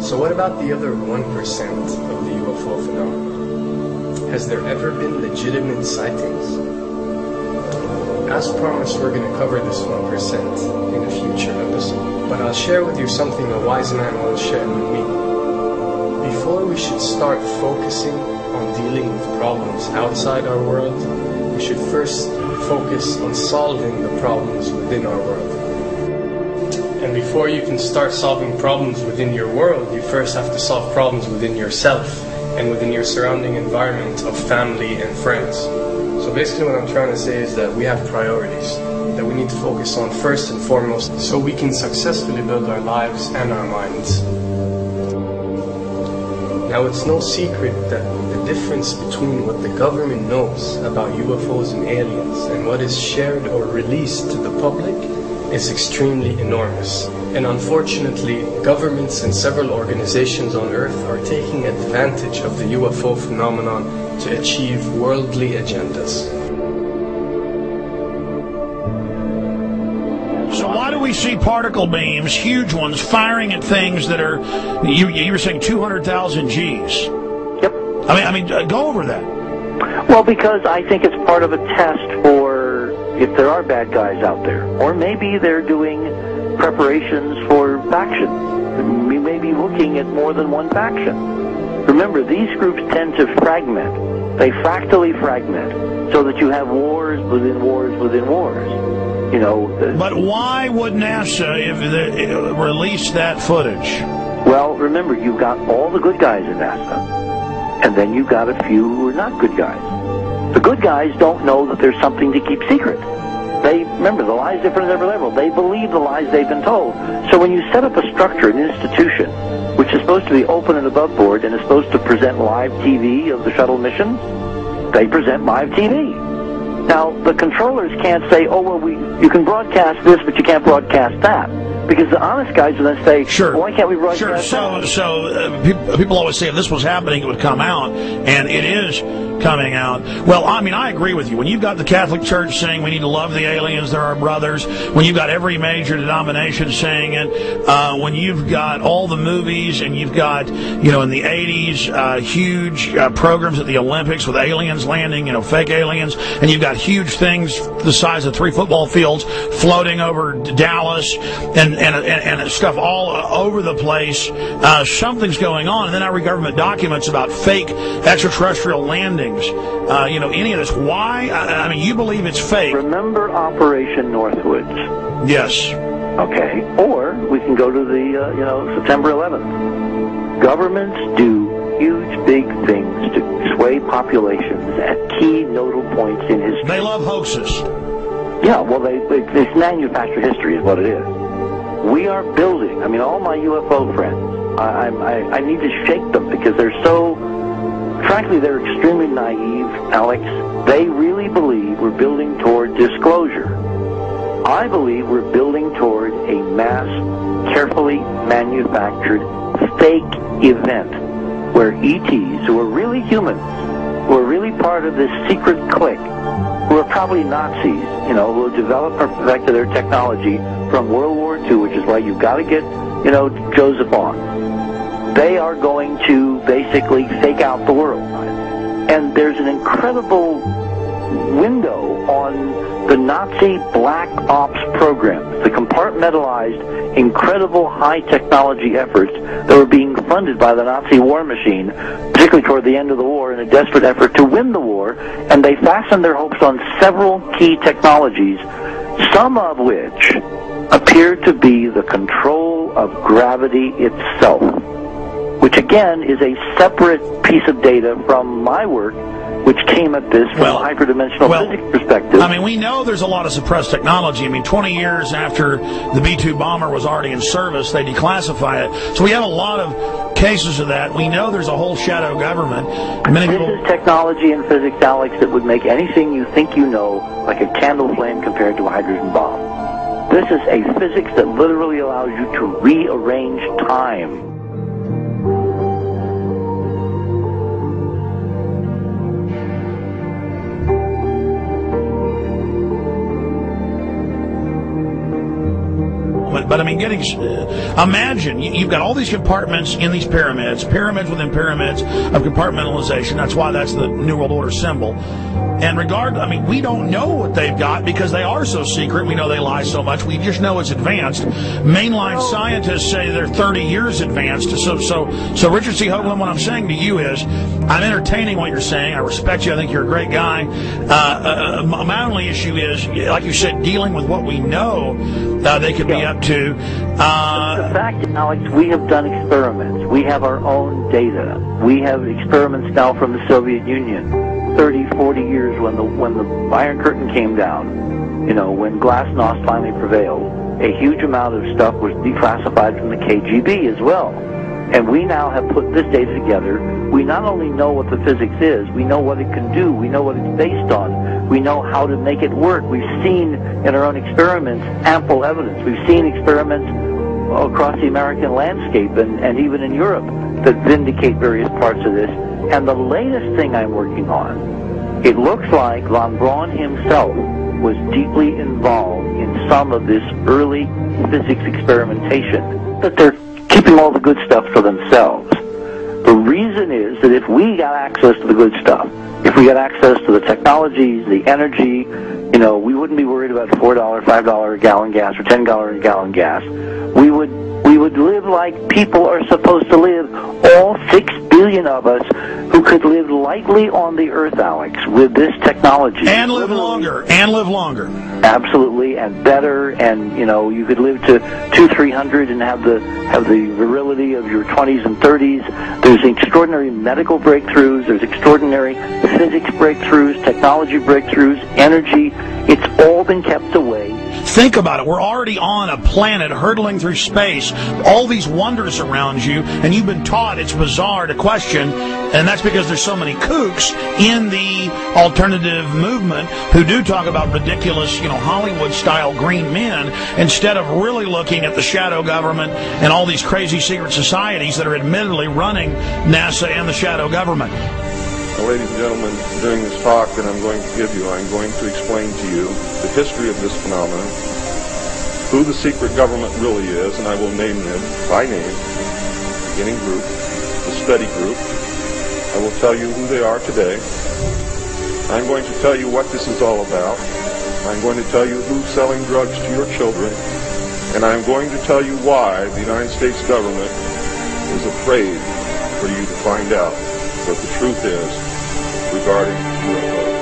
So what about the other 1% of the UFO phenomenon? Has there ever been legitimate sightings? As promised, we're going to cover this 1% in a future episode, but I'll share with you something a wise man once shared with me. Before we should start focusing on dealing with problems outside our world, we should first focus on solving the problems within our world. And before you can start solving problems within your world, you first have to solve problems within yourself and within your surrounding environment of family and friends. So basically what I'm trying to say is that we have priorities that we need to focus on first and foremost so we can successfully build our lives and our minds. Now, it's no secret that the difference between what the government knows about UFOs and aliens and what is shared or released to the public is extremely enormous. And unfortunately, governments and several organizations on Earth are taking advantage of the UFO phenomenon to achieve worldly agendas. So why do we see particle beams, huge ones, firing at things that are, you were saying 200,000 Gs? Yep. I mean, go over that. Well, because I think it's part of a test for if there are bad guys out there. Or maybe they're doing preparations for faction. We may be looking at more than one faction. Remember, these groups tend to fragment. They fractally fragment so that you have wars within wars within wars. You know. But why would NASA release that footage? Well, remember, you've got all the good guys in NASA, and then you've got a few who are not good guys. The good guys don't know that there's something to keep secret. They, remember, the lie's different at every level. They believe the lies they've been told. So when you set up a structure, an institution, which is supposed to be open and above board and is supposed to present live TV of the shuttle missions, they present live TV. Now, the controllers can't say, oh, well, you can broadcast this, but you can't broadcast that. Because the honest guys will then say, sure. Well, why can't we broadcast that? So people always say if this was happening, it would come out, and it is coming out. Well, I mean, I agree with you. When you've got the Catholic Church saying we need to love the aliens, they're our brothers, when you've got every major denomination saying it, when you've got all the movies, and you've got, in the 80s, huge programs at the Olympics with aliens landing, fake aliens, and you've got huge things the size of 3 football fields floating over Dallas, and stuff all over the place. Something's going on, and then I read government documents about fake extraterrestrial landings. Any of this. Why? I mean, you believe it's fake. Remember Operation Northwoods? Yes. Okay. Or we can go to the, September 11th. Governments do huge, big things to sway populations at key nodal points in history. They love hoaxes. Yeah, well, it's manufactured history is what it is. We are building, all my UFO friends, I need to shake them because they're so, frankly, they're extremely naive, Alex. They really believe we're building toward disclosure. I believe we're building toward a mass, carefully manufactured, fake event where ETs, who are really humans, who are really part of this secret clique, who are probably Nazis, who have developed or perfected their technology from World War II, which is why you've got to get, Joseph on. They are going to basically fake out the world. And there's an incredible window on the Nazi black ops programs, the compartmentalized, incredible high technology efforts that were being funded by the Nazi war machine, particularly toward the end of the war in a desperate effort to win the war, and they fastened their hopes on several key technologies, some of which appear to be the control of gravity itself, which again is a separate piece of data from my work, which came at this from a hyperdimensional physics perspective. We know there's a lot of suppressed technology. 20 years after the B-2 bomber was already in service, they declassified it. So we have a lot of cases of that. We know there's a whole shadow government. This is technology and physics, Alex, that would make anything you think you know like a candle flame compared to a hydrogen bomb. This is a physics that literally allows you to rearrange time. it. But I mean, imagine you've got all these compartments in these pyramids within pyramids of compartmentalization. That's why that's the New World Order symbol. And we don't know what they've got because they are so secret. We know they lie so much. We just know it's advanced. Mainline scientists say they're 30 years advanced. So Richard C. Hoagland, what I'm saying to you is, I'm entertaining what you're saying. I respect you. I think you're a great guy. My only issue is, like you said, dealing with what we know they could be up to. The fact, Alex, we have done experiments. We have our own data. We have experiments now from the Soviet Union. 30, 40 years when the Iron Curtain came down, when glasnost finally prevailed, a huge amount of stuff was declassified from the KGB as well. And we now have put this data together. We not only know what the physics is, we know what it can do, we know what it's based on, we know how to make it work. We've seen in our own experiments ample evidence. We've seen experiments across the American landscape and even in Europe that vindicate various parts of this. And the latest thing I'm working on, it looks like von Braun himself was deeply involved in some of this early physics experimentation, that they're keeping all the good stuff for themselves. The reason is that if we got access to the good stuff, if we got access to the technologies, the energy, we wouldn't be worried about $4, $5 a gallon gas or $10 a gallon gas. We would live like people are supposed to live, all 6 billion of us who could live lightly on the earth, Alex, with this technology. And live longer. Absolutely, and better, and you could live to 200-300 and have the virility of your 20s and 30s. There's extraordinary medical breakthroughs, there's extraordinary physics breakthroughs, technology breakthroughs, energy. It's all been kept away. Think about it. We're already on a planet hurtling through space, all these wonders around you, and you've been taught it's bizarre to question, and that's because there's so many kooks in the alternative movement who do talk about ridiculous, Hollywood-style green men, instead of really looking at the shadow government and all these crazy secret societies that are admittedly running NASA and the shadow government. Well, ladies and gentlemen, during this talk that I'm going to give you, I'm going to explain to you the history of this phenomenon, who the secret government really is, and I will name them by name, the beginning group, the study group. I will tell you who they are today. I'm going to tell you what this is all about. I'm going to tell you who's selling drugs to your children, and I'm going to tell you why the United States government is afraid for you to find out what the truth is regarding UFOs.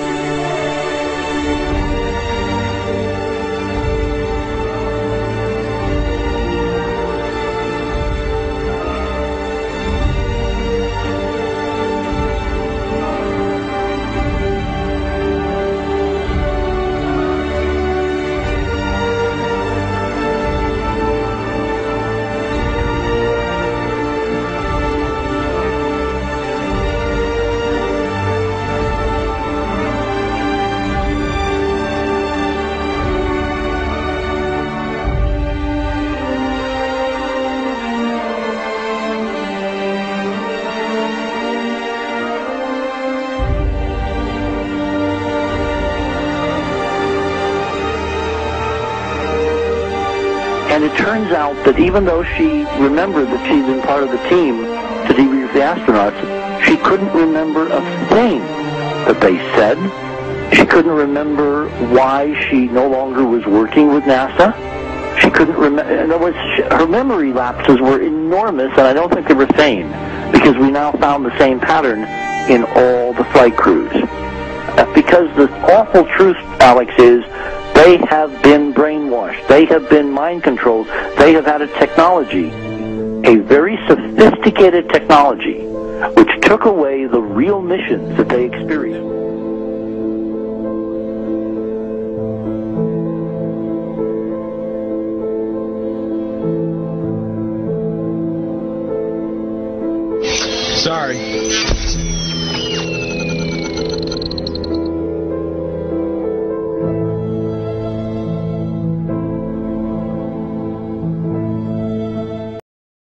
And it turns out that even though she remembered that she'd been part of the team to debrief the astronauts, she couldn't remember a thing that they said. She couldn't remember why she no longer was working with NASA. She couldn't remember. In other words, her memory lapses were enormous, and I don't think they were sane, because we now found the same pattern in all the flight crews. Because the awful truth, Alex, is they have been brainwashed. They have been mind controlled. They have had a technology, a very sophisticated technology, which took away the real missions that they experienced. Sorry.